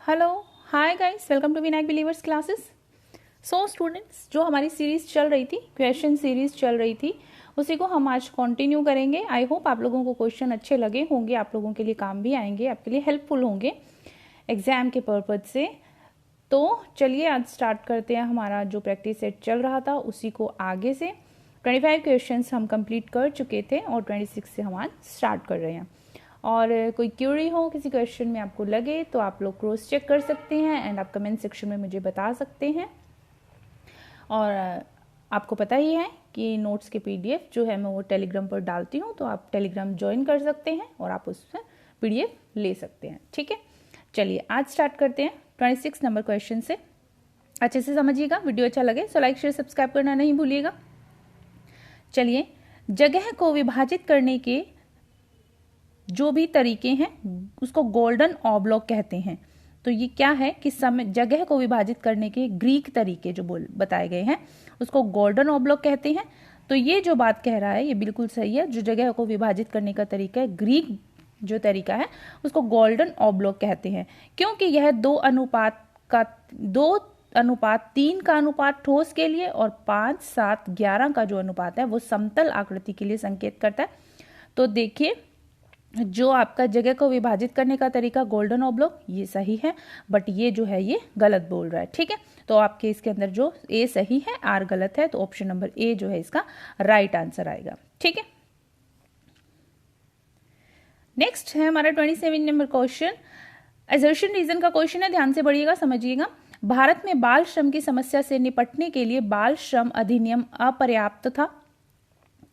Hello, hi guys, welcome to Vinayak believers classes. So students, जो हमारी series चल रही थी, क्वेश्चन सीरीज़ चल रही थी, उसी को हम आज कंटिन्यू करेंगे। आई होप आप लोगों को क्वेश्चन अच्छे लगे होंगे, आप लोगों के लिए काम भी आएंगे, आपके लिए हेल्पफुल होंगे एग्जाम के पर्पज से। तो चलिए आज स्टार्ट करते हैं। हमारा जो प्रैक्टिस सेट चल रहा था उसी को आगे से 25 क्वेश्चंस हम कंप्लीट कर चुके थे और 26 से हम आज स्टार्ट कर रहे हैं। और कोई क्यूरी हो किसी क्वेश्चन में आपको लगे तो आप लोग क्रॉस चेक कर सकते हैं एंड आप कमेंट सेक्शन में मुझे बता सकते हैं। और आपको पता ही है कि नोट्स के पीडीएफ जो है मैं वो टेलीग्राम पर डालती हूँ, तो आप टेलीग्राम ज्वाइन कर सकते हैं और आप उससे पीडीएफ ले सकते हैं। ठीक है, चलिए आज स्टार्ट करते हैं 26 नंबर क्वेश्चन से। अच्छे से समझिएगा, वीडियो अच्छा लगे तो लाइक शेयर सब्सक्राइब करना नहीं भूलिएगा। चलिए, जगह को विभाजित करने के जो भी तरीके हैं उसको गोल्डन ऑब्लॉक कहते हैं। तो ये क्या है कि समय जगह को विभाजित करने के ग्रीक तरीके जो बताए गए हैं उसको गोल्डन ऑब्लॉक कहते हैं। तो ये जो बात कह रहा है ये बिल्कुल सही है। जो जगह को विभाजित करने का तरीका है, ग्रीक जो तरीका है, उसको गोल्डन ऑब्लॉक कहते हैं, क्योंकि यह 2:3 का अनुपात ठोस के लिए और 5:7:11 का जो अनुपात है वो समतल आकृति के लिए संकेत करता है। तो देखिए, जो आपका जगह को विभाजित करने का तरीका गोल्डन ऑब्लॉक, ये सही है, बट ये जो है ये गलत बोल रहा है। ठीक है, तो आपके इसके अंदर जो ए सही है, आर गलत है, तो ऑप्शन नंबर ए जो है इसका राइट आंसर आएगा। ठीक है, नेक्स्ट है हमारा 27 नंबर क्वेश्चन। असर्शन रीजन का क्वेश्चन है, ध्यान से पढ़िएगा, समझिएगा। भारत में बाल श्रम की समस्या से निपटने के लिए बाल श्रम अधिनियम अपर्याप्त था।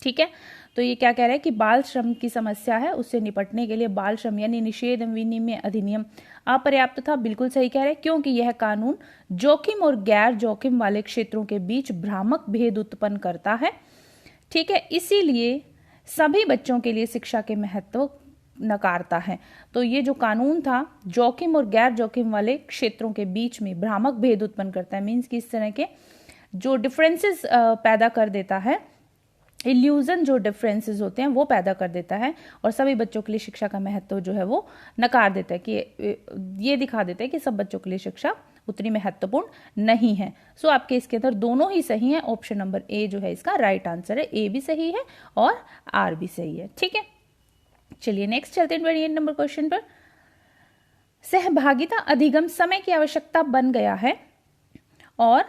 ठीक है, तो ये क्या कह रहा है कि बाल श्रम की समस्या है उससे निपटने के लिए बाल श्रम यानी निषेध विनिमय अधिनियम अपर्याप्त था। बिल्कुल सही कह रहे हैं, क्योंकि यह कानून जोखिम और गैर जोखिम वाले क्षेत्रों के बीच भ्रामक भेद उत्पन्न करता है। ठीक है, इसीलिए सभी बच्चों के लिए शिक्षा के महत्व नकारता है। तो ये जो कानून था जोखिम और गैर जोखिम वाले क्षेत्रों के बीच में भ्रामक भेद उत्पन्न करता है, मीन्स कि इस तरह के जो डिफरेंसेस पैदा कर देता है, इल्यूजन जो डिफरेंसेस होते हैं वो पैदा कर देता है और सभी बच्चों के लिए शिक्षा का महत्व जो है वो नकार देता है, कि ये दिखा देता है कि सब बच्चों के लिए शिक्षा उतनी महत्वपूर्ण नहीं है। सो आपके इसके अंदर दोनों ही सही है, ऑप्शन नंबर ए जो है इसका राइट आंसर है। ए भी सही है और आर भी सही है। ठीक है, चलिए नेक्स्ट चलते हैं 28 नंबर क्वेश्चन पर। सहभागिता अधिगम समय की आवश्यकता बन गया है और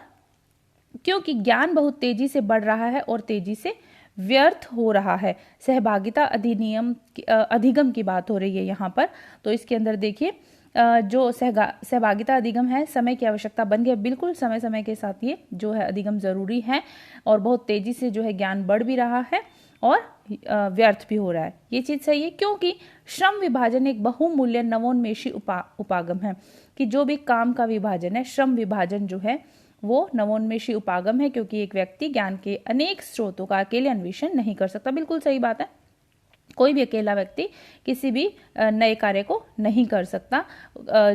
क्योंकि ज्ञान बहुत तेजी से बढ़ रहा है और तेजी से व्यर्थ हो रहा है। सहभागिता अधिगम की बात हो रही है यहाँ पर। तो इसके अंदर देखिए, जो सहभागिता अधिगम है, समय की आवश्यकता बन गई। बिल्कुल समय समय के साथ ये जो है अधिगम जरूरी है और बहुत तेजी से जो है ज्ञान बढ़ भी रहा है और व्यर्थ भी हो रहा है। ये चीज सही है, क्योंकि श्रम विभाजन एक बहुमूल्य नवोन्मेषी उपागम है। कि जो भी काम का विभाजन है, श्रम विभाजन जो है वो नवोन्मेषी उपागम है, क्योंकि एक व्यक्ति ज्ञान के अनेक स्रोतों का अकेले अन्वेषण नहीं कर सकता। बिल्कुल सही बात है, कोई भी अकेला व्यक्ति किसी भी नए कार्य को नहीं कर सकता।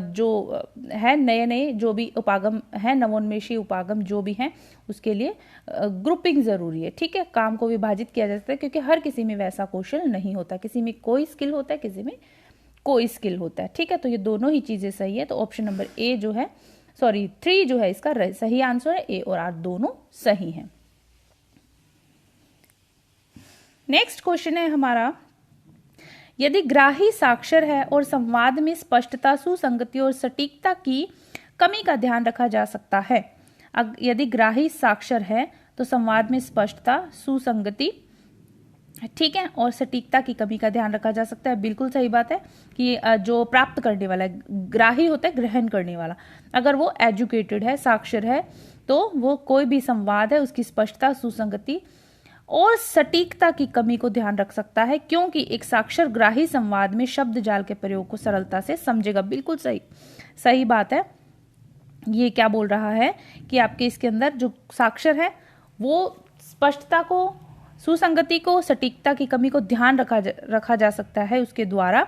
जो है नए जो भी उपागम है, नवोन्मेषी उपागम जो भी हैं, उसके लिए ग्रुपिंग जरूरी है। ठीक है, काम को विभाजित किया जा सकता है, क्योंकि हर किसी में वैसा कौशल नहीं होता। किसी में कोई स्किल होता है, किसी में कोई स्किल होता है। ठीक है, तो ये दोनों ही चीजें सही है। तो ऑप्शन नंबर ए जो है, 3 जो है इसका सही आंसर है। ए और आर दोनों सही हैं। नेक्स्ट क्वेश्चन है हमारा, यदि ग्राही साक्षर है और संवाद में स्पष्टता, सुसंगति और सटीकता की कमी का ध्यान रखा जा सकता है। यदि ग्राही साक्षर है तो संवाद में स्पष्टता, सुसंगति, ठीक है, और सटीकता की कमी का ध्यान रखा जा सकता है। बिल्कुल सही बात है कि जो प्राप्त करने वाला है, ग्राही होता है ग्रहण करने वाला, अगर वो एजुकेटेड है, साक्षर है, तो वो कोई भी संवाद है उसकी स्पष्टता, सुसंगति और सटीकता की कमी को ध्यान रख सकता है, क्योंकि एक साक्षर ग्राही संवाद में शब्द जाल के प्रयोग को सरलता से समझेगा। बिल्कुल सही बात है। ये क्या बोल रहा है कि आपके इसके अंदर जो साक्षर है वो स्पष्टता को, सुसंगति को, सटीकता की कमी को ध्यान रखा जा सकता है उसके द्वारा,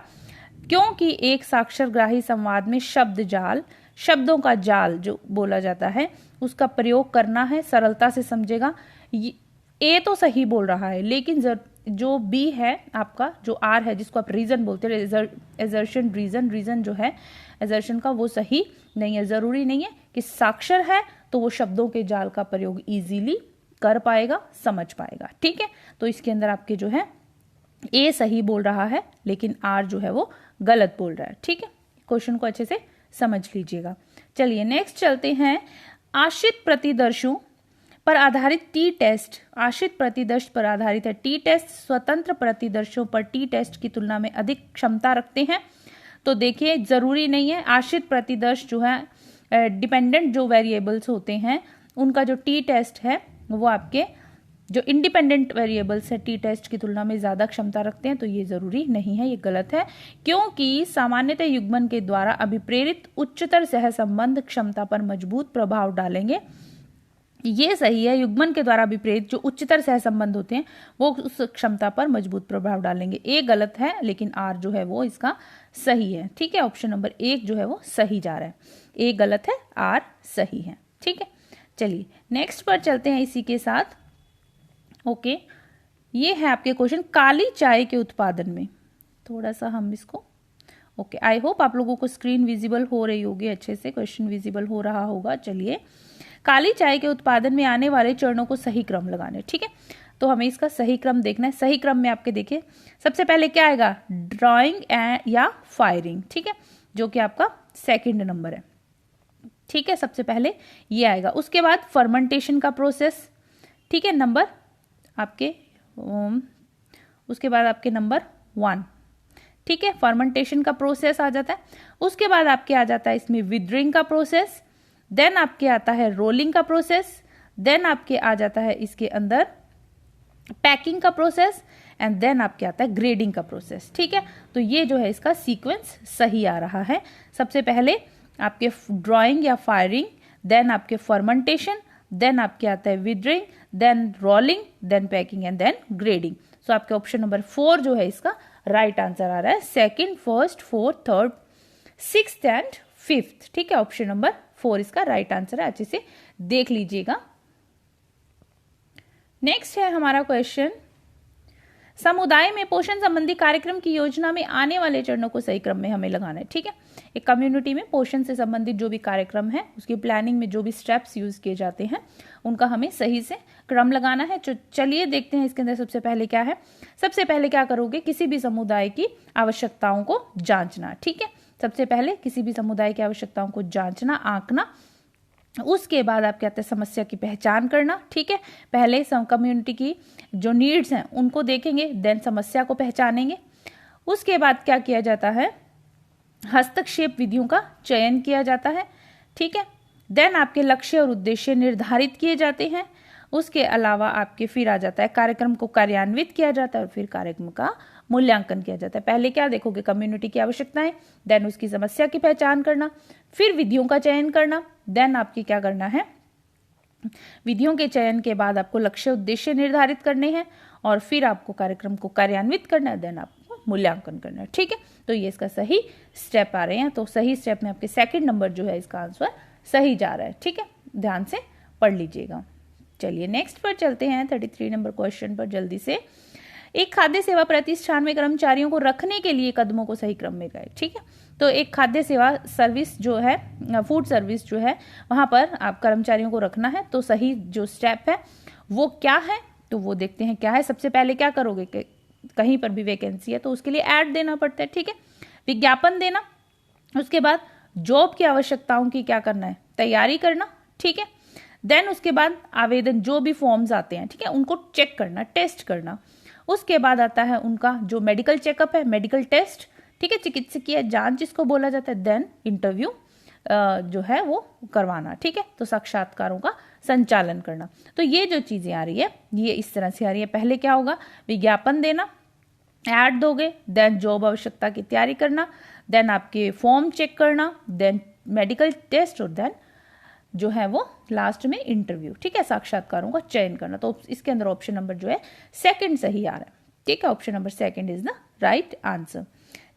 क्योंकि एक साक्षर ग्राही संवाद में शब्दों का जाल जो बोला जाता है उसका प्रयोग करना है, सरलता से समझेगा। ए तो सही बोल रहा है, लेकिन जो बी है आपका, जो आर है जिसको आप रीजन बोलते हैं, एजर्शन रीजन जो है एजर्शन का, वो सही नहीं है। जरूरी नहीं है कि साक्षर है तो वो शब्दों के जाल का प्रयोग इजीली कर पाएगा, समझ पाएगा। ठीक है, तो इसके अंदर आपके जो है ए सही बोल रहा है लेकिन आर जो है वो गलत बोल रहा है। ठीक है, क्वेश्चन को अच्छे से समझ लीजिएगा। चलिए नेक्स्ट चलते हैं। आश्रित प्रतिदर्शों पर आधारित टी टेस्ट, आश्रित प्रतिदर्श पर आधारित है। टी टेस्ट स्वतंत्र प्रतिदर्शों पर टी टेस्ट की तुलना में अधिक क्षमता रखते हैं। तो देखिए जरूरी नहीं है, आश्रित प्रतिदर्श जो है डिपेंडेंट जो वेरिएबल्स होते हैं उनका जो टी टेस्ट है वो आपके जो इंडिपेंडेंट वेरिएबल्स है टी टेस्ट की तुलना में ज्यादा क्षमता रखते हैं। तो ये जरूरी नहीं है, ये गलत है, क्योंकि सामान्यतः युग्मन के द्वारा अभिप्रेरित उच्चतर सहसंबंध क्षमता पर मजबूत प्रभाव डालेंगे। ये सही है, युग्मन के द्वारा अभिप्रेरित जो उच्चतर सहसंबंध होते हैं वो उस क्षमता पर मजबूत प्रभाव डालेंगे। ए गलत है लेकिन आर जो है वो इसका सही है। ठीक है, ऑप्शन नंबर 1 जो है वो सही जा रहा है। ए गलत है, आर सही है। ठीक है, चलिए नेक्स्ट पर चलते हैं इसी के साथ। ओके, ये है आपके क्वेश्चन काली चाय के उत्पादन में। थोड़ा सा हम इसको ओके, आई होप आप लोगों को स्क्रीन विजिबल हो रही होगी, अच्छे से क्वेश्चन विजिबल हो रहा होगा। चलिए, काली चाय के उत्पादन में आने वाले चरणों को सही क्रम लगाने। ठीक है, तो हमें इसका सही क्रम देखना है। सही क्रम में आपके देखिए सबसे पहले क्या आएगा, ड्राइंग या फायरिंग। ठीक है, जो कि आपका सेकंड नंबर है। ठीक है, सबसे पहले ये आएगा। उसके बाद फर्मेंटेशन का प्रोसेस। ठीक है, नंबर आपके उसके बाद आपके नंबर 1। ठीक है, फर्मेंटेशन का प्रोसेस आ जाता है। उसके बाद आपके आ जाता है इसमें विदरिंग का प्रोसेस, देन आपके आता है रोलिंग का प्रोसेस, देन आपके आ जाता है इसके अंदर पैकिंग का प्रोसेस, एंड देन आपके आता है ग्रेडिंग का प्रोसेस। ठीक है, तो ये जो है इसका सीक्वेंस सही आ रहा है। सबसे पहले आपके ड्राइंग या फायरिंग, देन आपके फर्मेंटेशन, देन आपके आता है withering, then rolling, then packing and then grading. So आपके ऑप्शन नंबर 4 जो है इसका राइट आंसर आ रहा है। Second, first, fourth, third, 6th and 5th। ठीक है, ऑप्शन नंबर 4 इसका राइट आंसर है, अच्छे से देख लीजिएगा। नेक्स्ट है हमारा क्वेश्चन, समुदाय में पोषण संबंधी कार्यक्रम की योजना में आने वाले चरणों को सही क्रम में हमें लगाना है। ठीक है, एक कम्युनिटी में पोषण से संबंधित जो भी कार्यक्रम है उसकी प्लानिंग में जो भी स्टेप्स यूज किए जाते हैं उनका हमें सही से क्रम लगाना है। चलिए देखते हैं इसके अंदर सबसे पहले क्या है। सबसे पहले क्या करोगे, किसी भी समुदाय की आवश्यकताओं को जांचना। ठीक है, सबसे पहले किसी भी समुदाय की आवश्यकताओं को जांचना, आंकना। उसके बाद आप क्या कहते हैं, समस्या की पहचान करना। ठीक है, पहले कम्युनिटी की जो नीड्स हैं उनको देखेंगे, देन समस्या को पहचानेंगे। उसके बाद क्या किया जाता है, हस्तक्षेप विधियों का चयन किया जाता है। ठीक है, देन आपके लक्ष्य और उद्देश्य निर्धारित किए जाते हैं। उसके अलावा आपके फिर आ जाता है कार्यक्रम को कार्यान्वित किया जाता है और फिर कार्यक्रम का मूल्यांकन किया जाता है। पहले क्या देखोगे, कम्युनिटी की आवश्यकताएं, देन उसकी समस्या की पहचान करना, फिर विधियों का चयन करना, देन आपकी क्या करना है, विधियों के चयन के बाद आपको लक्ष्य उद्देश्य निर्धारित करने हैं और फिर आपको कार्यक्रम को कार्यान्वित करना है, देन आपको मूल्यांकन करना है। ठीक है, तो ये इसका सही स्टेप आ रहे हैं। तो सही स्टेप में आपके सेकंड नंबर जो है इसका आंसर सही जा रहा है। ठीक है, ध्यान से पढ़ लीजिएगा। चलिए नेक्स्ट पर चलते हैं, 33 नंबर क्वेश्चन पर जल्दी से। एक खाद्य सेवा प्रतिष्ठान में कर्मचारियों को रखने के लिए कदमों को सही क्रम में गए। ठीक है, तो एक खाद्य सेवा सर्विस जो है, फूड सर्विस जो है, वहां पर आप कर्मचारियों को रखना है। तो सही जो स्टेप है वो क्या है, तो वो देखते हैं क्या है। सबसे पहले क्या करोगे, कहीं पर भी वैकेंसी है तो उसके लिए ऐड देना पड़ता है। ठीक है, विज्ञापन देना। उसके बाद जॉब की आवश्यकताओं की क्या करना है, तैयारी करना। ठीक है, देन उसके बाद आवेदन जो भी फॉर्म्स आते हैं, ठीक है, उनको चेक करना, टेस्ट करना। उसके बाद आता है उनका जो मेडिकल चेकअप है, मेडिकल टेस्ट। ठीक है, चिकित्सकीय जांच जिसको बोला जाता है, देन इंटरव्यू जो है वो करवाना। ठीक है, तो साक्षात्कारों का संचालन करना। तो ये जो चीजें आ रही है ये इस तरह से आ रही है। पहले क्या होगा, विज्ञापन देना, ऐड दोगे, देन जॉब आवश्यकता की तैयारी करना, देन आपके फॉर्म चेक करना, देन मेडिकल टेस्ट और देन जो है वो लास्ट में इंटरव्यू। ठीक है, साक्षात्कारों का चयन करना। तो इसके अंदर ऑप्शन नंबर जो है सेकंड सही आ रहा है। ठीक है, option number second is the right answer.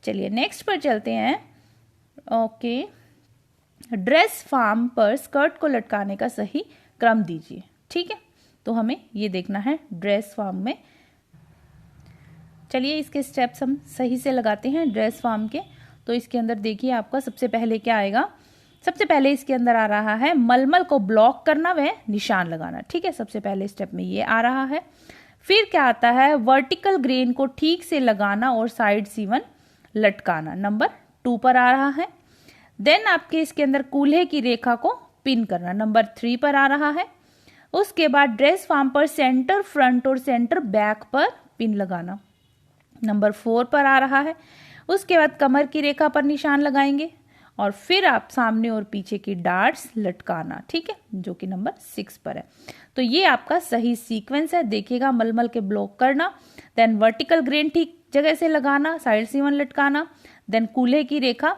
चलिए नेक्स्ट पर चलते हैं। ओके, ड्रेस फार्म पर स्कर्ट को लटकाने का सही क्रम दीजिए। ठीक है, तो हमें ये देखना है ड्रेस फार्म में चलिए इसके स्टेप्स हम सही से लगाते हैं ड्रेस फॉर्म के। तो इसके अंदर देखिए आपका सबसे पहले क्या आएगा, सबसे पहले इसके अंदर आ रहा है मलमल को ब्लॉक करना व निशान लगाना। ठीक है, सबसे पहले स्टेप में ये आ रहा है। फिर क्या आता है, वर्टिकल ग्रेन को ठीक से लगाना और साइड सीवन लटकाना, नंबर 2 पर आ रहा है। देन आपके इसके अंदर कूल्हे की रेखा को पिन करना, नंबर 3 पर आ रहा है। उसके बाद ड्रेस फॉर्म पर सेंटर फ्रंट और सेंटर बैक पर पिन लगाना, नंबर 4 पर आ रहा है। उसके बाद कमर की रेखा पर निशान लगाएंगे और फिर आप सामने और पीछे की डार्ट्स लटकाना। ठीक है, जो कि नंबर 6 पर है। तो ये आपका सही सीक्वेंस है। देखिएगा, मलमल के ब्लॉक करना, देन वर्टिकल ग्रेन ठीक जगह से लगाना, साइड सीवन लटकाना, देन कूल्हे की रेखा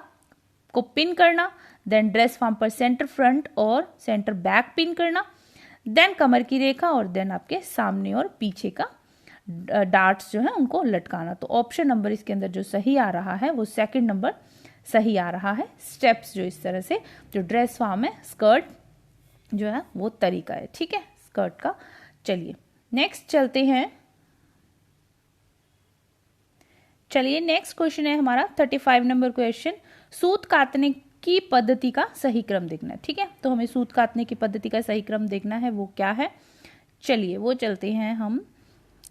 को पिन करना, देन ड्रेस फॉर्म पर सेंटर फ्रंट और सेंटर बैक पिन करना, देन कमर की रेखा और देन आपके सामने और पीछे का डार्ट्स जो है उनको लटकाना। तो ऑप्शन नंबर इसके अंदर जो सही आ रहा है वो सेकंड नंबर सही आ रहा है। स्टेप्स जो इस तरह से जो ड्रेस फॉर्म है, स्कर्ट जो है वो तरीका है। ठीक है, स्कर्ट का। चलिए नेक्स्ट चलते हैं। चलिए नेक्स्ट क्वेश्चन है हमारा 35 नंबर क्वेश्चन, सूत काटने की पद्धति का सही क्रम देखना है। ठीक है, तो हमें सूत काटने की पद्धति का सही क्रम देखना है, वो क्या है। चलिए वो चलते हैं हम।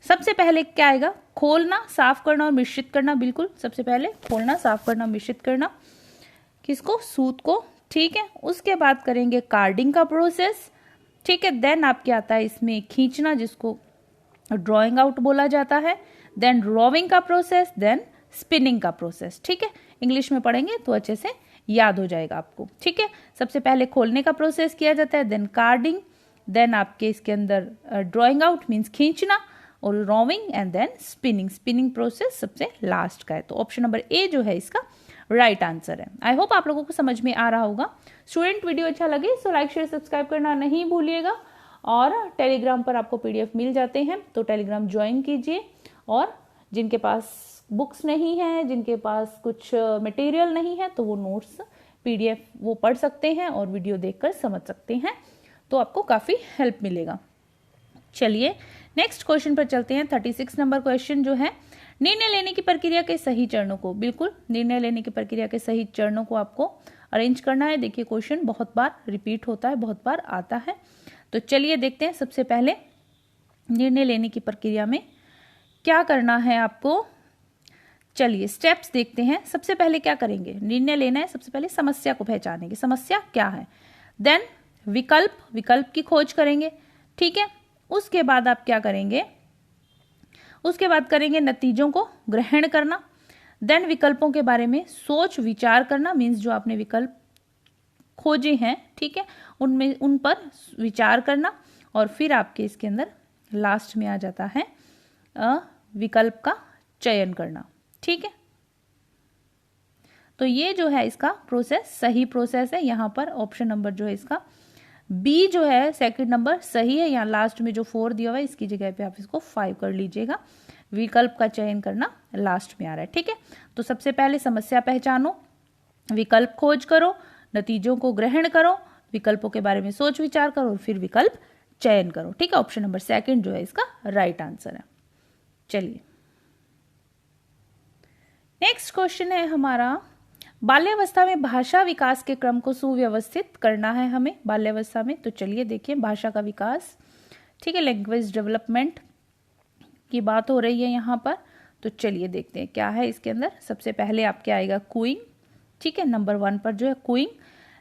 सबसे पहले क्या आएगा, खोलना, साफ करना और मिश्रित करना। बिल्कुल, सबसे पहले खोलना, साफ करना, मिश्रित करना, किसको, सूत को। ठीक है, उसके बाद करेंगे कार्डिंग का प्रोसेस। ठीक है, देन आपके आता है इसमें खींचना, जिसको ड्राइंग आउट बोला जाता है, देन रोविंग का प्रोसेस, देन स्पिनिंग का प्रोसेस। ठीक है, इंग्लिश में पढ़ेंगे तो अच्छे से याद हो जाएगा आपको। ठीक है, सबसे पहले खोलने का प्रोसेस किया जाता है, देन कार्डिंग, देन आपके इसके अंदर ड्राइंग आउट मीन्स खींचना, और roving and then spinning. Spinning process सबसे लास्ट का है। तो ऑप्शन नंबर ए जो है इसका राइट आंसर है। आई होप आप लोगों को समझ में आ रहा होगा। स्टूडेंट, वीडियो अच्छा लगे सो लाइक शेयर सब्सक्राइब करना नहीं भूलिएगा, और टेलीग्राम पर आपको पीडीएफ मिल जाते हैं तो टेलीग्राम ज्वाइन कीजिए। और जिनके पास बुक्स नहीं है, जिनके पास कुछ मटेरियल नहीं है, तो वो नोट्स पीडीएफ वो पढ़ सकते हैं और वीडियो देखकर समझ सकते हैं, तो आपको काफ़ी हेल्प मिलेगा। चलिए नेक्स्ट क्वेश्चन पर चलते हैं। 36 नंबर क्वेश्चन जो है, निर्णय लेने की प्रक्रिया के सही चरणों को, बिल्कुल निर्णय लेने की प्रक्रिया के सही चरणों को आपको अरेंज करना है। देखिए क्वेश्चन बहुत बार रिपीट होता है, बहुत बार आता है। तो चलिए देखते हैं। सबसे पहले निर्णय लेने की प्रक्रिया में क्या करना है आपको। चलिए स्टेप्स देखते हैं। सबसे पहले क्या करेंगे, निर्णय लेना है, सबसे पहले समस्या को पहचानेंगे, समस्या क्या है। देन विकल्प की खोज करेंगे। ठीक है, उसके बाद आप क्या करेंगे, उसके बाद करेंगे नतीजों को ग्रहण करना। देन विकल्पों के बारे में सोच विचार करना, मीन्स जो आपने विकल्प खोजे हैं, ठीक है, उनमें उन पर विचार करना। और फिर आपके इसके अंदर लास्ट में आ जाता है विकल्प का चयन करना। ठीक है, तो ये जो है इसका प्रोसेस सही प्रोसेस है। यहाँ पर ऑप्शन नंबर जो है इसका बी जो है सेकंड नंबर सही है। यहाँ लास्ट में जो 4 दिया हुआ है इसकी जगह पे आप इसको 5 कर लीजिएगा। विकल्प का चयन करना लास्ट में आ रहा है। ठीक है, तो सबसे पहले समस्या पहचानो, विकल्प खोज करो, नतीजों को ग्रहण करो, विकल्पों के बारे में सोच विचार करो और फिर विकल्प चयन करो। ठीक है, ऑप्शन नंबर सेकंड जो है इसका राइट आंसर है। चलिए नेक्स्ट क्वेश्चन है हमारा, बाल्यावस्था में भाषा विकास के क्रम को सुव्यवस्थित करना है हमें बाल्यावस्था में। तो चलिए देखिए भाषा का विकास, ठीक है, लैंग्वेज डेवलपमेंट की बात हो रही है यहाँ पर। तो चलिए देखते हैं क्या है इसके अंदर। सबसे पहले आपके आएगा कूइंग। ठीक है, नंबर 1 पर जो है कूइंग।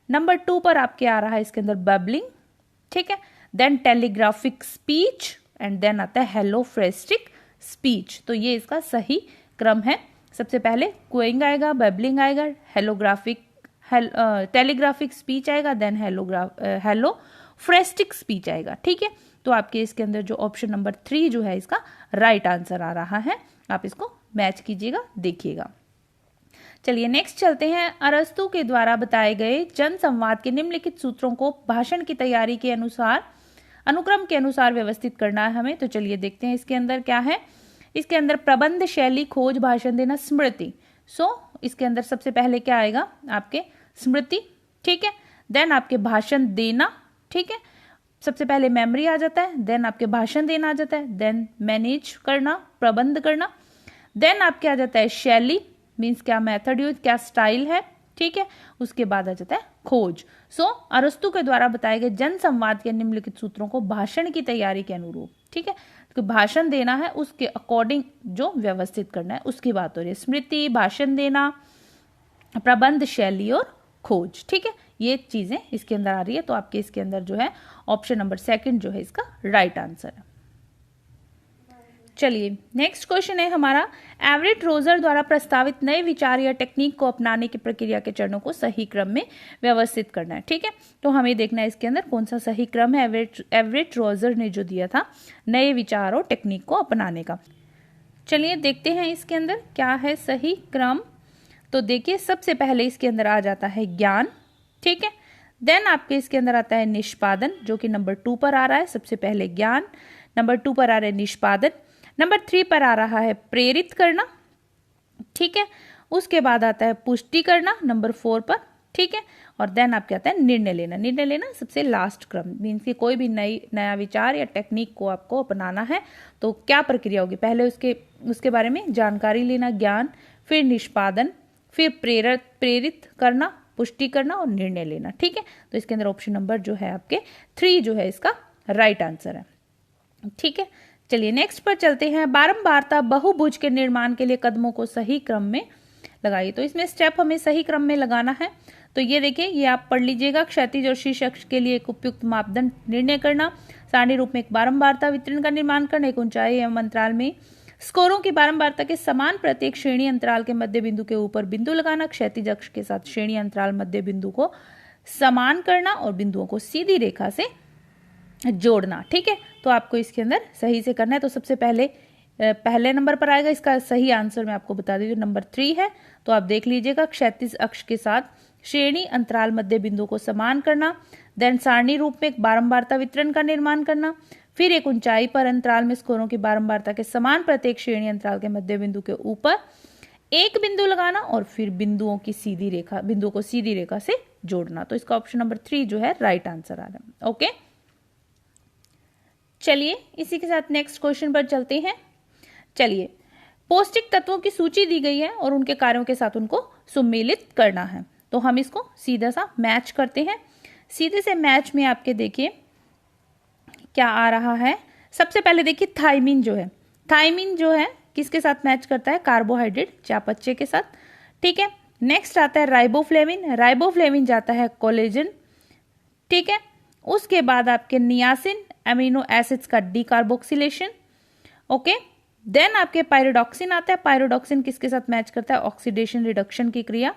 नंबर 2 पर आपके आ रहा है इसके अंदर बबलिंग। ठीक है, then telegraphic speech and then आता है हेलोफ्रेस्टिक स्पीच। तो ये इसका सही क्रम है। सबसे पहले क्यूइंग आएगा, बबलिंग आएगा, टेलीग्राफिक स्पीच आएगा, देन हेलोफ्रेस्टिक स्पीच आएगा। ठीक है, तो आपके इसके अंदर जो ऑप्शन नंबर 3 जो है इसका राइट आंसर आ रहा है। आप इसको मैच कीजिएगा, देखिएगा। चलिए नेक्स्ट चलते हैं। अरस्तु के द्वारा बताए गए जन संवाद के निम्नलिखित सूत्रों को भाषण की तैयारी के अनुसार अनुक्रम के अनुसार व्यवस्थित करना है हमें। तो चलिए देखते हैं इसके अंदर क्या है। इसके अंदर प्रबंध, शैली, खोज, भाषण देना, स्मृति। इसके अंदर सबसे पहले क्या आएगा आपके स्मृति। ठीक है, देन आपके भाषण देना। ठीक है, सबसे पहले मेमोरी आ जाता है, देन आपके भाषण देना आ जाता है, देन मैनेज करना, प्रबंध करना, देन आपके आ जाता है शैली, मीन्स क्या मेथड यूज, क्या स्टाइल है, ठीक है। उसके बाद आ जाता है खोज। सो अरस्तु के द्वारा बताए गए जन संवाद के निम्नलिखित सूत्रों को भाषण की तैयारी के अनुरूप, ठीक है, तो भाषण देना है उसके अकॉर्डिंग जो व्यवस्थित करना है उसकी बात हो रही है। स्मृति, भाषण देना, प्रबंध, शैली और खोज, ठीक है, ये चीजें इसके अंदर आ रही है। तो आपके इसके अंदर जो है ऑप्शन नंबर सेकंड जो है इसका राइट आंसर है। चलिए नेक्स्ट क्वेश्चन है हमारा, एवरेट रोजर द्वारा प्रस्तावित नए विचार या टेक्निक को अपनाने की प्रक्रिया के चरणों को सही क्रम में व्यवस्थित करना है, ठीक है। तो हमें देखना है इसके अंदर कौन सा सही क्रम है एवरेट रोजर ने जो दिया था नए विचार और टेक्निक को अपनाने का। चलिए देखते हैं इसके अंदर क्या है सही क्रम। तो देखिए सबसे पहले इसके अंदर आ जाता है ज्ञान, ठीक है। देन आपके इसके अंदर आता है निष्पादन, जो कि नंबर 2 पर आ रहा है। सबसे पहले ज्ञान, नंबर 2 पर आ रहा है निष्पादन, नंबर 3 पर आ रहा है प्रेरित करना, ठीक है। उसके बाद आता है पुष्टि करना नंबर 4 पर, ठीक है। और देन आपके आता है निर्णय लेना। निर्णय लेना सबसे लास्ट क्रम, मीन्स कि कोई भी नया विचार या टेक्निक को आपको अपनाना है तो क्या प्रक्रिया होगी, पहले उसके बारे में जानकारी लेना, ज्ञान, फिर निष्पादन, फिर प्रेरित करना, पुष्टि करना और निर्णय लेना, ठीक है। तो इसके अंदर ऑप्शन नंबर जो है आपके 3 जो है इसका राइट आंसर है, ठीक है। चलिए नेक्स्ट पर चलते हैं, बारंबारता बहुभुज के निर्माण के लिए कदमों को सही क्रम में लगाइए। तो इसमें स्टेप हमें सही क्रम में लगाना है। तो ये देखिए, ये आप पढ़ लीजिएगा, क्षैतिज और शीर्ष अक्ष के लिए एक उपयुक्त मापदंड निर्णय करना, सारणी रूप में एक बारंबारता वितरण का निर्माण करना, एक ऊंचाई एवं अंतराल में स्कोरों की बारंबारता के समान प्रत्येक श्रेणी अंतराल के मध्य बिंदु के ऊपर बिंदु लगाना, क्षैतिज अक्ष के साथ श्रेणी अंतराल मध्य बिंदु को समान करना और बिंदुओं को सीधी रेखा से जोड़ना, ठीक है। तो आपको इसके अंदर सही से करना है। तो सबसे पहले नंबर पर आएगा, इसका सही आंसर मैं आपको बता देती हूँ नंबर 3 है। तो आप देख लीजिएगा, क्षैतिज अक्ष के साथ श्रेणी अंतराल मध्य बिंदु को समान करना, देन सारणी रूप में एक बारंबारता वितरण का निर्माण करना, फिर एक ऊंचाई पर अंतराल में स्कोरों की बारंबारता के समान प्रत्येक श्रेणी अंतराल के मध्य बिंदु के ऊपर एक बिंदु लगाना और फिर बिंदुओं को सीधी रेखा से जोड़ना। तो इसका ऑप्शन नंबर 3 जो है राइट आंसर आ रहा है, ओके। चलिए इसी के साथ नेक्स्ट क्वेश्चन पर चलते हैं। चलिए, पौष्टिक तत्वों की सूची दी गई है और उनके कार्यों के साथ उनको सम्मिलित करना है। तो हम इसको सीधा सा मैच करते हैं। सीधे से मैच में आपके देखिए क्या आ रहा है। सबसे पहले देखिए थायमिन जो है किसके साथ मैच करता है, कार्बोहाइड्रेट चयापचय के साथ, ठीक है। नेक्स्ट आता है राइबोफ्लेविन जाता है कोलेजन, ठीक है। उसके बाद आपके नियासिन, अमीनो एसिड्स का डीकार्बोक्सिलेशन, ओके। देन आपके पायरोडॉक्सिन आता है। पायरोडॉक्सिन किसके साथ मैच करता है, ऑक्सीडेशन रिडक्शन की क्रिया।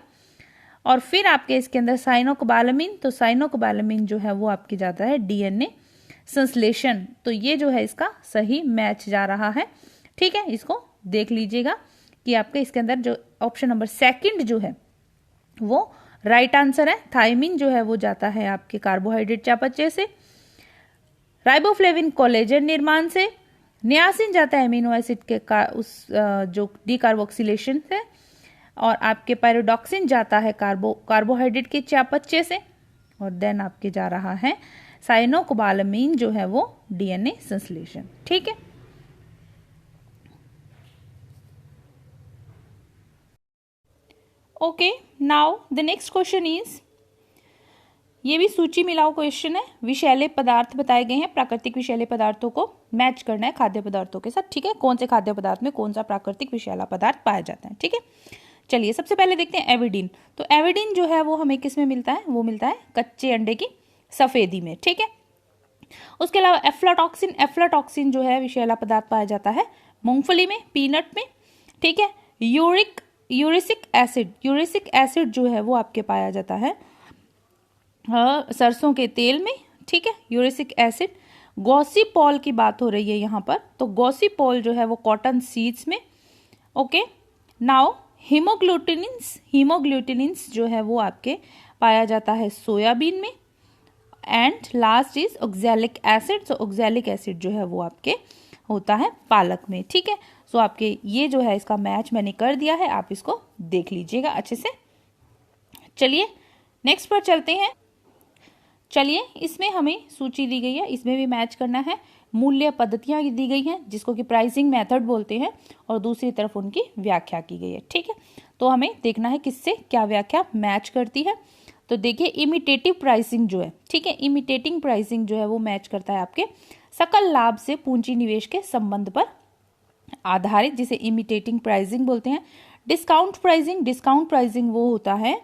और फिर आपके इसके अंदर साइनोकोबालामिन, तो साइनोकोबालामिन जो है वो आपकी जाता है डीएनए संश्लेषण। तो ये जो है इसका सही मैच जा रहा है, ठीक है। इसको देख लीजिएगा कि आपके इसके अंदर जो ऑप्शन नंबर 2 जो है वो राइट आंसर है। थायमिन जो है वो जाता है आपके कार्बोहाइड्रेट चयापचय से, राइबोफ्लेविन कोलेजन निर्माण से, नियासिन जाता है एमिनो एसिड के जो डीकार्बोक्सिलेशन से, और आपके पायरोडॉक्सिन जाता है कार्बोहाइड्रेट के चयापचय से, और देन आपके जा रहा है साइनोकोबालामिन जो है वो डीएनए संश्लेषण, ठीक है। Okay, now the next question is, ये भी सूची मिलाओ क्वेश्चन है। विषैले पदार्थ बताए गए हैं, प्राकृतिक विषैले पदार्थों को मैच करना है खाद्य पदार्थों के साथ, ठीक है। कौन से खाद्य पदार्थ में कौन सा प्राकृतिक विषैला पदार्थ पाया जाता है, ठीक है। चलिए सबसे पहले देखते हैं एविडीन। तो एविडीन जो है वो हमें किस में मिलता है, वो मिलता है कच्चे अंडे की सफेदी में, ठीक है। उसके अलावा एफ्लाटॉक्सिन जो है विषैला पदार्थ पाया जाता है मूंगफली में, पीनट में, ठीक है। यूरिसिक एसिड जो है वो आपके पाया जाता है सरसों के तेल में, ठीक है, यूरिसिक एसिड। गॉसिपॉल की बात हो रही है यहाँ पर, तो गॉसिपॉल जो है वो कॉटन सीड्स में, ओके। नाउ हीमोग्लूटिनिन्स जो है वो आपके पाया जाता है सोयाबीन में, and last is oxalic acid. So oxalic acid जो है वो आपके होता है पालक में, ठीक है। सो आपके ये जो है इसका मैच मैंने कर दिया है, आप इसको देख लीजिएगा अच्छे से। चलिए नेक्स्ट पर चलते हैं। चलिए इसमें हमें सूची दी गई है, इसमें भी मैच करना है। मूल्य पद्धतियाँ दी गई हैं जिसको कि प्राइसिंग मेथड बोलते हैं, और दूसरी तरफ उनकी व्याख्या की गई है। ठीक है, तो हमें देखना है किससे क्या व्याख्या मैच करती है। तो देखिए इमिटेटिव प्राइसिंग जो है, ठीक है, इमिटेटिंग प्राइसिंग जो है वो मैच करता है आपके सकल लाभ से पूंजी निवेश के संबंध पर आधारित, जिसे इमिटेटिंग प्राइसिंग बोलते हैं। डिस्काउंट प्राइसिंग वो होता है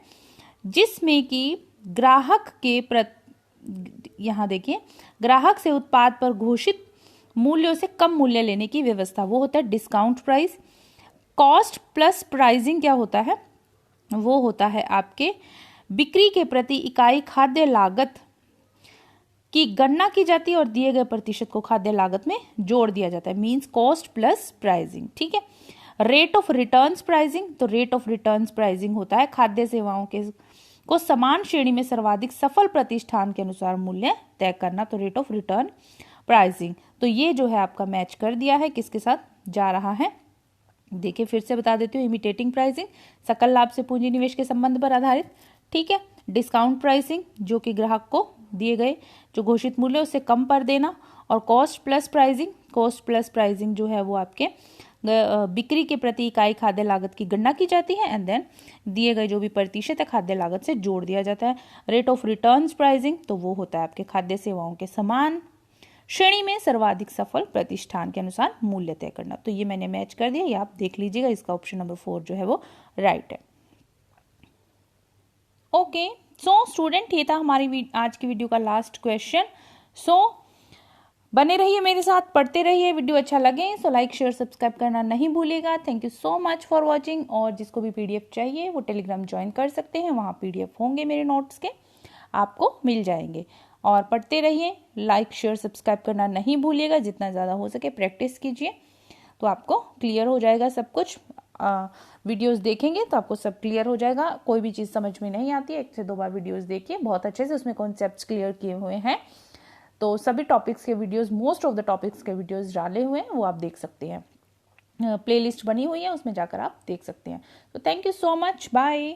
जिसमें कि ग्राहक के यहाँ देखिए ग्राहक से उत्पाद पर घोषित मूल्यों से कम मूल्य लेने की व्यवस्था, वो होता है discount price. Cost plus pricing क्या होता है, वो होता है आपके बिक्री के प्रति इकाई खाद्य लागत की गणना की जाती है और दिए गए प्रतिशत को खाद्य लागत में जोड़ दिया जाता है, मींस कॉस्ट प्लस प्राइसिंग। ठीक है, रेट ऑफ रिटर्न्स प्राइसिंग, तो रेट ऑफ रिटर्न्स प्राइसिंग होता है खाद्य सेवाओं के को समान श्रेणी में सर्वाधिक सफल प्रतिष्ठान के अनुसार मूल्य तय करना, तो रेट ऑफ रिटर्न प्राइसिंग। तो ये जो है आपका मैच कर दिया है, किसके साथ जा रहा है, देखिए फिर से बता देती हूँ। इमिटेटिंग प्राइसिंग सकल लाभ से पूंजी निवेश के संबंध पर आधारित, ठीक है। डिस्काउंट प्राइसिंग जो कि ग्राहक को दिए गए जो घोषित मूल्य उससे कम पर देना, और कॉस्ट प्लस प्राइसिंग जो है वो आपके बिक्री के प्रति इकाई खाद्य लागत की गणना की जाती है एंड देन दिए गए जो भी प्रतिशत है खाद्य लागत से जोड़ दिया जाता है। रेट ऑफ रिटर्न्स प्राइसिंग तो वो होता है आपके खाद्य सेवाओं के समान श्रेणी में सर्वाधिक सफल प्रतिष्ठान के अनुसार मूल्य तय करना। तो ये मैंने मैच कर दिया, ये आप देख लीजिएगा, इसका ऑप्शन नंबर 4 जो है वो राइट है। ओके, सो स्टूडेंट ये था हमारी आज की वीडियो का लास्ट क्वेश्चन। सो बने रहिए मेरे साथ, पढ़ते रहिए। वीडियो अच्छा लगे सो लाइक शेयर सब्सक्राइब करना नहीं भूलिएगा। Thank you so much for watching. और जिसको भी पीडीएफ चाहिए वो टेलीग्राम ज्वाइन कर सकते हैं, वहाँ पीडीएफ होंगे मेरे नोट्स के, आपको मिल जाएंगे। और पढ़ते रहिए, लाइक शेयर सब्सक्राइब करना नहीं भूलिएगा, जितना ज़्यादा हो सके प्रैक्टिस कीजिए तो आपको क्लियर हो जाएगा सब कुछ। वीडियोस देखेंगे तो आपको सब क्लियर हो जाएगा। कोई भी चीज़ समझ में नहीं आती है 1 से 2 बार वीडियोस देखिए, बहुत अच्छे से उसमें कॉन्सेप्ट्स क्लियर किए हुए हैं। तो सभी टॉपिक्स के videos, most of the topics के वीडियोस डाले हुए हैं, वो आप देख सकते हैं। प्लेलिस्ट बनी हुई है, उसमें जाकर आप देख सकते हैं। तो thank you so much, bye.